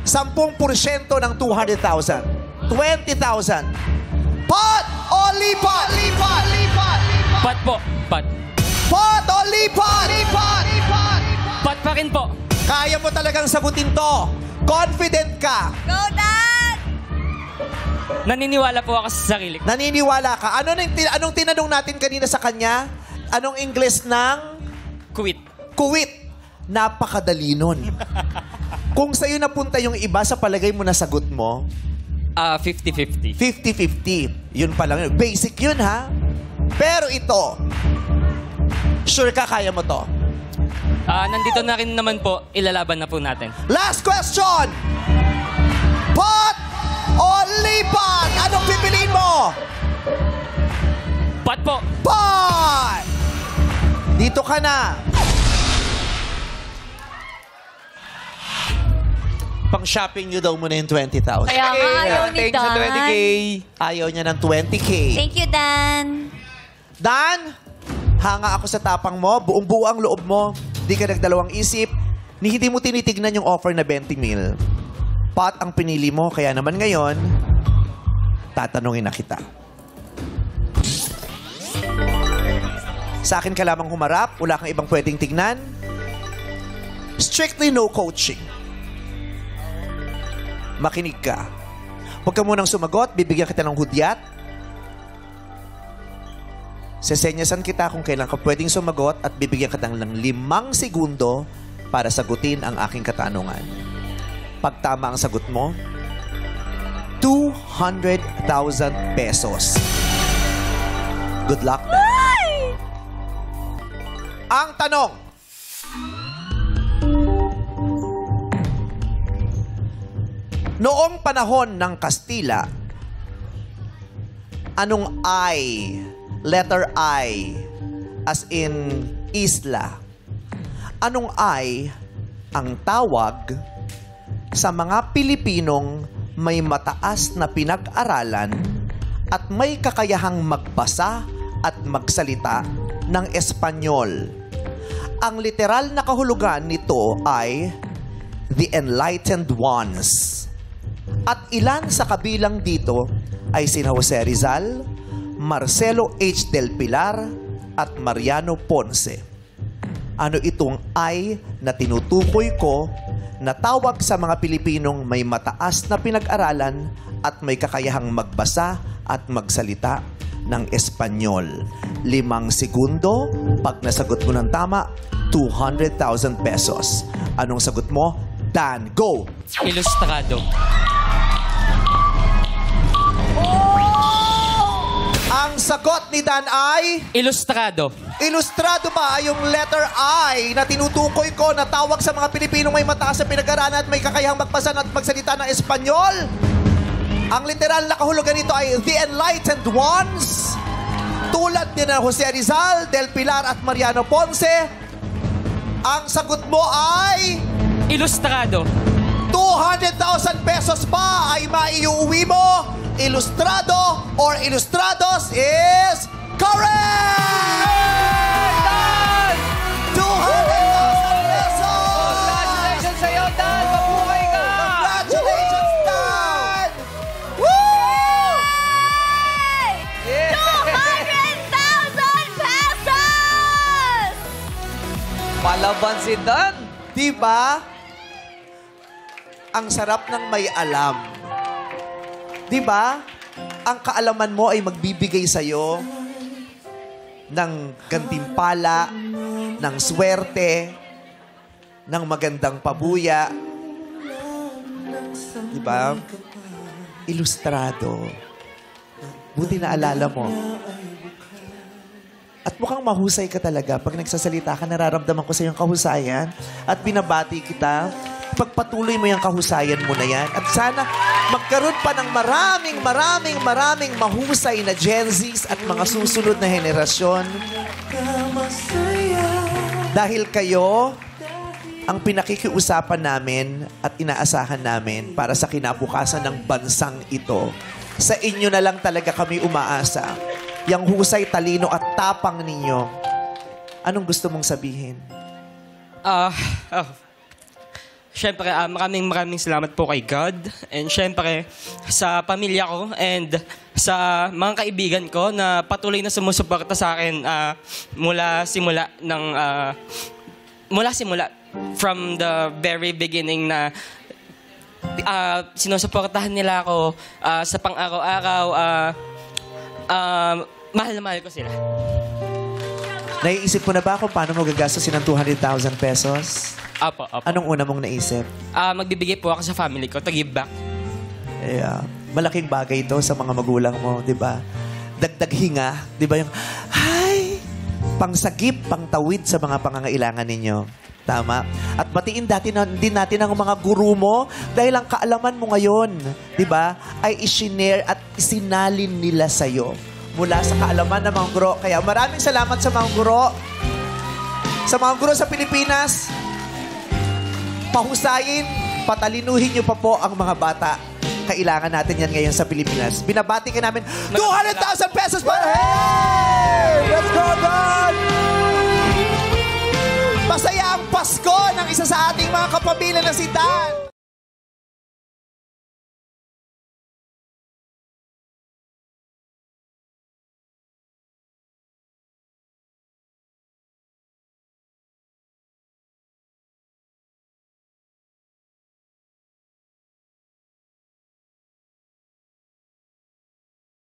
10% ng 200,000. 20,000. Pot o lipat? Lipat! Lipat! Pat po. Pat. Pot o lipat? Lipat! Lipat! Pat pa rin po. Kaya mo talagang sagutin to. Confident ka. Go, Dad! Naniniwala po ako sa sarili ko. Naniniwala ka. Anong tinanong natin kanina sa kanya? Anong English ng Quit. kuwit? Napakadali nun. Kung sa'yo napunta yung iba, sa palagay mo na sagot mo, 50-50. 50-50. Yun pa lang yun. Basic yun, ha? Pero ito, sure ka kaya mo to? Nandito na rin naman po, ilalaban na po natin. Last question! Pot o lipat? Anong pipiliin mo? Pat po. Pot! Dito ka na. Pang-shopping nyo daw muna yung 20,000. Kaya nga ayaw ni Thanks sa Dan. 20K. Ayaw niya ng 20K. Thank you, Dan. Dan, hanga ako sa tapang mo. Buong-buo ang loob mo. Di ka nagdalawang isip. Ni hindi mo tinitignan yung offer na 20 mil. Pot ang pinili mo. Kaya naman ngayon, tatanungin na kita. Sa akin ka lamang humarap. Wala kang ibang pwedeng tignan. Strictly no coaching. Makinig ka. Huwag ka munang sumagot. Bibigyan kita ng hudyat. Sesenyasan kita kung kailan ka pwedeng sumagot at bibigyan kita ng 5 segundo para sagutin ang aking katanungan. Pag tama ang sagot mo, 200,000 pesos. Good luck, Dan. Ang tanong, noong panahon ng Kastila, anong I, letter I, as in isla, anong I ang tawag sa mga Pilipinong may mataas na pinag-aralan at may kakayahang magbasa at magsalita ng Espanyol? Ang literal na kahulugan nito ay the enlightened ones. At ilan sa kabilang dito ay sina Jose Rizal, Marcelo H. Del Pilar, at Mariano Ponce. Ano itong ay na tinutukoy ko na tawag sa mga Pilipinong may mataas na pinag-aralan at may kakayahang magbasa at magsalita ng Espanyol? 5 segundo. Pag nasagot mo ng tama, 200,000 pesos. Anong sagot mo? Dan, go! Ilustrado. Ang sagot ni Dan ay... Ilustrado. Ilustrado ba yung letter I na tinutukoy ko na tawag sa mga Pilipinong may mataas na pinag-aralan at may kakayahang magpasan at magsalita ng Espanyol? Ang literal na kahulugan nito ay the enlightened ones. Tulad ni na Jose Rizal, Del Pilar at Mariano Ponce. Ang sagot mo ay... Ilustrado. 200,000 pesos pa ay maiuwi mo. Ilustrado or ilustrados is correct! 200,000 pesos! Congratulations sa'yo, Dan! Mabuhay ka! Congratulations, Dan! Woo! Yeah! 200,000 pesos! Palaban si Dan! Diba? Ang sarap ng may alam. Diba? Ang kaalaman mo ay magbibigay sa'yo ng gantimpala, ng swerte, ng magandang pabuya. Diba? Ilustrado. Buti na alala mo. At mukhang mahusay ka talaga. Pag nagsasalita ka, nararamdaman ko sa iyong kahusayan at binabati kita. Pagpatuloy mo yung kahusayan mo na yan. At sana magkaroon pa ng maraming mahusay na Gen Zs at mga susunod na henerasyon. Dahil kayo ang pinakikiusapan namin at inaasahan namin para sa kinabukasan ng bansang ito. Sa inyo na lang talaga kami umaasa. Yang husay, talino at tapang ninyo. Anong gusto mong sabihin? syempre, maraming salamat po kay God. And syempre, sa pamilya ko and sa mga kaibigan ko na patuloy na sumusuporta sa akin mula simula from the very beginning na sinusuportahan nila ako sa pang-araw-araw. Mahal na mahal ko sila. Naiisip mo na ba kung paano mo gagastusin ng 200,000 pesos? Apo. Anong una mong naisip? Magbibigay po ako sa family ko to give back. Yeah. Malaking bagay ito sa mga magulang mo, di ba? Dagdag hinga, di ba yung, ay, pangsagip, pangtawid sa mga pangangailangan ninyo. Tama. At batiin din natin ang mga guru mo dahil ang kaalaman mo ngayon, di ba, ay isinare at isinalin nila sa'yo mula sa kaalaman ng mga guro. Kaya maraming salamat sa mga guro. Sa mga guro sa Pilipinas, pahusayin, patalinuhin niyo pa po ang mga bata. Kailangan natin yan ngayon sa Pilipinas. Binabati ka namin, 200,000 pesos para, hey! Let's go, God! Masaya ang Pasko ng isa sa ating mga kapamilya na si Dan.